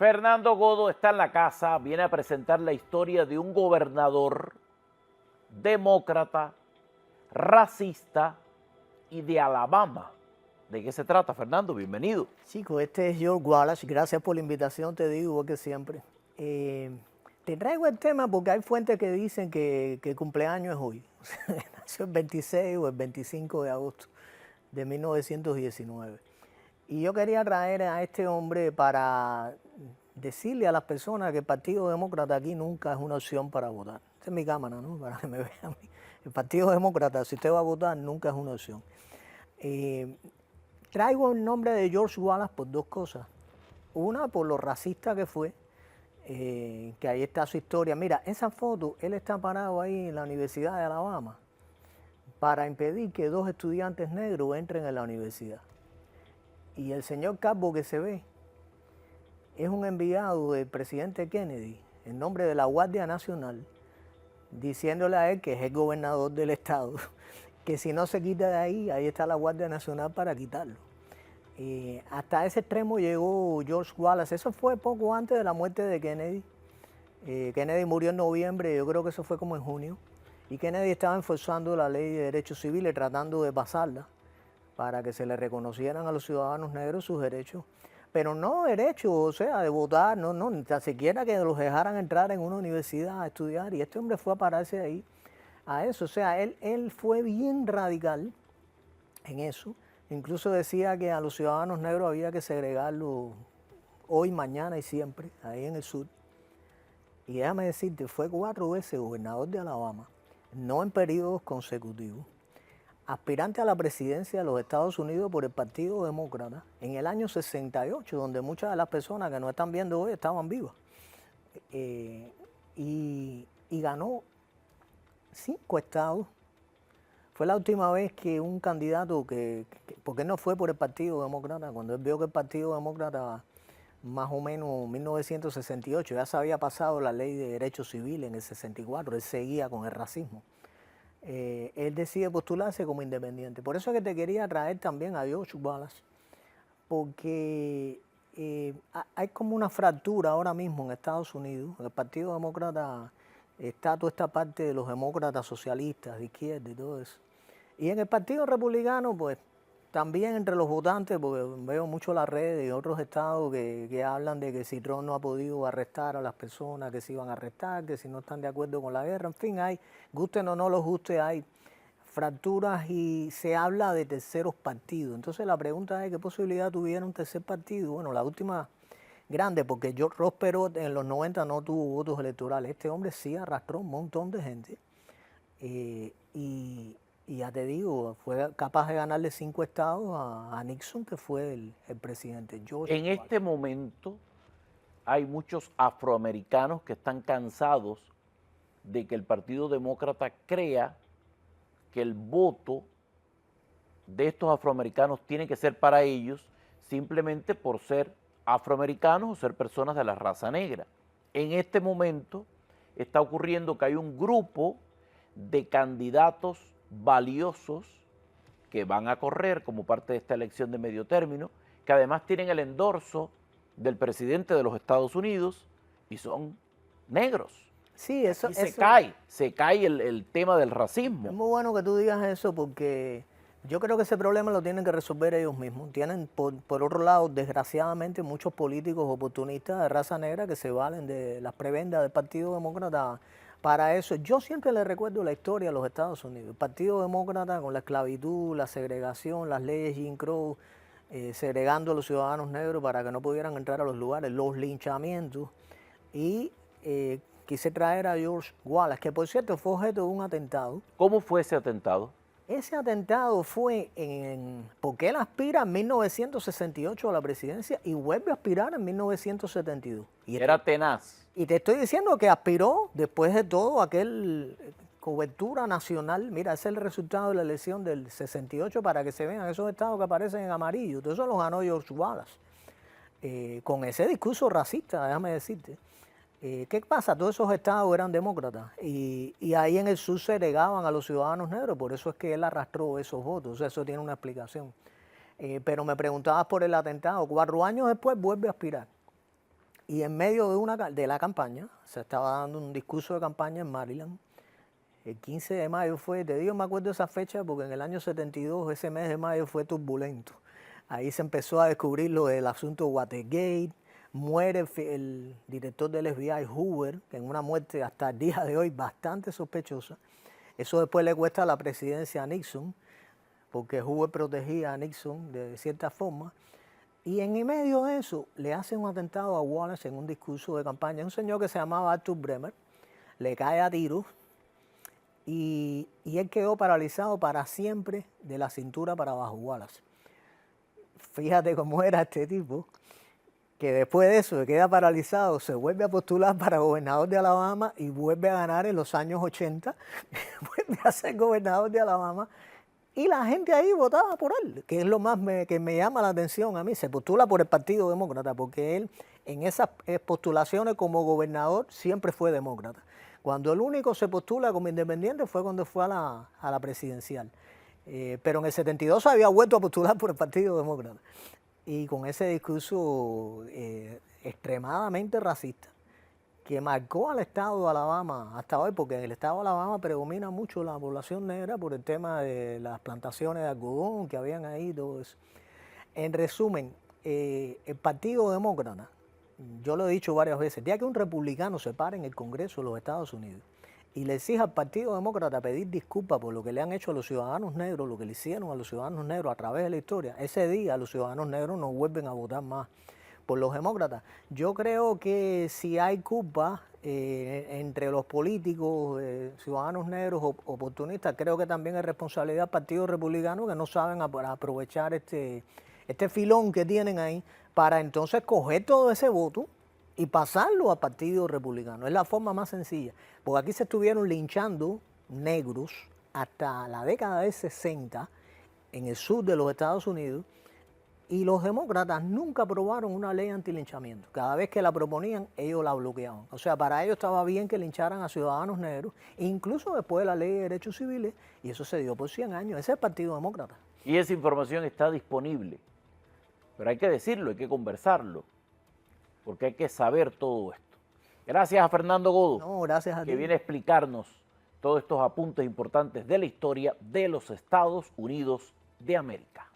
Fernando Godo está en la casa, viene a presentar la historia de un gobernador demócrata, racista y de Alabama. ¿De qué se trata, Fernando? Bienvenido. Chico, este es George Wallace. Gracias por la invitación, te digo, igual que siempre. Te traigo el tema porque hay fuentes que dicen que el cumpleaños es hoy. O sea, nació el 26 o el 25 de agosto de 1919. Y yo quería traer a este hombre para decirle a las personas que el Partido Demócrata aquí nunca es una opción para votar. Esta es mi cámara, ¿no? Para que me vean a mí. El Partido Demócrata, si usted va a votar, nunca es una opción. Traigo el nombre de George Wallace por dos cosas. Una, por lo racista que fue, que ahí está su historia. Mira, esa foto, él está parado ahí en la Universidad de Alabama para impedir que dos estudiantes negros entren en la universidad. Y el señor Calvo que se ve es un enviado del presidente Kennedy en nombre de la Guardia Nacional, diciéndole a él, que es el gobernador del estado, que si no se quita de ahí, ahí está la Guardia Nacional para quitarlo. Hasta ese extremo llegó George Wallace. Eso fue poco antes de la muerte de Kennedy. Kennedy murió en noviembre, yo creo que eso fue como en junio. Y Kennedy estaba enforzando la ley de derechos civiles, tratando de pasarla para que se le reconocieran a los ciudadanos negros sus derechos. Pero no derechos, o sea, de votar, no, ni tan siquiera que los dejaran entrar en una universidad a estudiar. Y este hombre fue a pararse ahí a eso. O sea, él fue bien radical en eso. Incluso decía que a los ciudadanos negros había que segregarlos hoy, mañana y siempre, ahí en el sur. Y déjame decirte, fue 4 veces gobernador de Alabama, no en periodos consecutivos, aspirante a la presidencia de los Estados Unidos por el Partido Demócrata en el año 68, donde muchas de las personas que nos están viendo hoy estaban vivas. Y ganó 5 estados. Fue la última vez que un candidato porque él no fue por el Partido Demócrata, cuando él vio que el Partido Demócrata, más o menos en 1968, ya se había pasado la ley de derechos civiles en el 64, él seguía con el racismo. Él decide postularse como independiente. Por eso es que te quería traer también a George Wallace, porque hay como una fractura ahora mismo en Estados Unidos. En el Partido Demócrata está toda esta parte de los demócratas socialistas, de izquierda y todo eso. Y en el Partido Republicano, pues, también entre los votantes, porque veo mucho las redes y otros estados que hablan de que si Trump no ha podido arrestar a las personas que se iban a arrestar, que si no están de acuerdo con la guerra, en fin, hay, gusten o no los guste, hay fracturas y se habla de terceros partidos. Entonces la pregunta es, ¿qué posibilidad tuviera un tercer partido? Bueno, la última grande, porque Ross Perot en los 90 no tuvo votos electorales. Este hombre sí arrastró un montón de gente. Y ya te digo, fue capaz de ganarle 5 estados a Nixon, que fue el presidente. George En este momento hay muchos afroamericanos que están cansados de que el Partido Demócrata crea que el voto de estos afroamericanos tiene que ser para ellos simplemente por ser afroamericanos o ser personas de la raza negra. En este momento está ocurriendo que hay un grupo de candidatos valiosos que van a correr como parte de esta elección de medio término, que además tienen el endorso del presidente de los Estados Unidos y son negros. Sí, eso, Y se cae el tema del es racismo. muy bueno que tú digas eso, porque yo creo que ese problema lo tienen que resolver ellos mismos. Tienen, por otro lado, desgraciadamente, muchos políticos oportunistas de raza negra que se valen de las prebendas del Partido Demócrata para eso. Yo siempre le recuerdo la historia de los Estados Unidos. El Partido Demócrata con la esclavitud, la segregación, las leyes Jim Crow, segregando a los ciudadanos negros para que no pudieran entrar a los lugares, los linchamientos. Y quise traer a George Wallace, que por cierto fue objeto de un atentado. ¿Cómo fue ese atentado? Ese atentado fue porque él aspira en 1968 a la presidencia y vuelve a aspirar en 1972. Era tenaz. Y te estoy diciendo que aspiró después de todo aquel cobertura nacional. Mira, ese es el resultado de la elección del 68 para que se vean esos estados que aparecen en amarillo. Todo eso lo ganó George Wallace. Con ese discurso racista, déjame decirte. ¿Qué pasa? Todos esos estados eran demócratas y ahí en el sur se negaban a los ciudadanos negros, por eso es que él arrastró esos votos, o sea, eso tiene una explicación. Pero me preguntabas por el atentado, 4 años después vuelve a aspirar. Y en medio de la campaña, se estaba dando un discurso de campaña en Maryland. El 15 de mayo fue, te digo, me acuerdo de esa fecha porque en el año 72, ese mes de mayo fue turbulento. Ahí se empezó a descubrir lo del asunto Watergate, muere el director del FBI, Hoover, que en una muerte hasta el día de hoy bastante sospechosa. Eso después le cuesta la presidencia a Nixon, porque Hoover protegía a Nixon de cierta forma. Y en medio de eso le hacen un atentado a Wallace en un discurso de campaña. Un señor que se llamaba Arthur Bremer, le cae a tiros y él quedó paralizado para siempre de la cintura para abajo, Wallace. Fíjate cómo era este tipo, que después de eso se queda paralizado, se vuelve a postular para gobernador de Alabama y vuelve a ganar en los años 80, vuelve a ser gobernador de Alabama. Y la gente ahí votaba por él, que es lo más que me llama la atención a mí. Se postula por el Partido Demócrata, porque él en esas postulaciones como gobernador siempre fue demócrata. Cuando el único se postula como independiente fue cuando fue a la presidencial. Pero en el 72 se había vuelto a postular por el Partido Demócrata. Y con ese discurso extremadamente racista, que marcó al estado de Alabama hasta hoy, porque en el estado de Alabama predomina mucho la población negra por el tema de las plantaciones de algodón que habían ahí, todo eso. En resumen, el Partido Demócrata, yo lo he dicho varias veces, el día que un republicano se pare en el Congreso de los Estados Unidos y le exija al Partido Demócrata pedir disculpas por lo que le han hecho a los ciudadanos negros, lo que le hicieron a los ciudadanos negros a través de la historia, ese día los ciudadanos negros no vuelven a votar más por los demócratas. Yo creo que si hay culpa entre los políticos, ciudadanos negros, oportunistas, creo que también es responsabilidad del Partido Republicano, que no saben aprovechar este filón que tienen ahí para entonces coger todo ese voto y pasarlo al Partido Republicano. Es la forma más sencilla, porque aquí se estuvieron linchando negros hasta la década de 60 en el sur de los Estados Unidos, y los demócratas nunca aprobaron una ley antilinchamiento. Cada vez que la proponían, ellos la bloqueaban. O sea, para ellos estaba bien que lincharan a ciudadanos negros, incluso después de la ley de derechos civiles, y eso se dio por 100 años. Ese es el Partido Demócrata. Y esa información está disponible. Pero hay que decirlo, hay que conversarlo, porque hay que saber todo esto. Gracias a Fernando Godo, No, gracias a ti, que viene a explicarnos todos estos apuntes importantes de la historia de los Estados Unidos de América.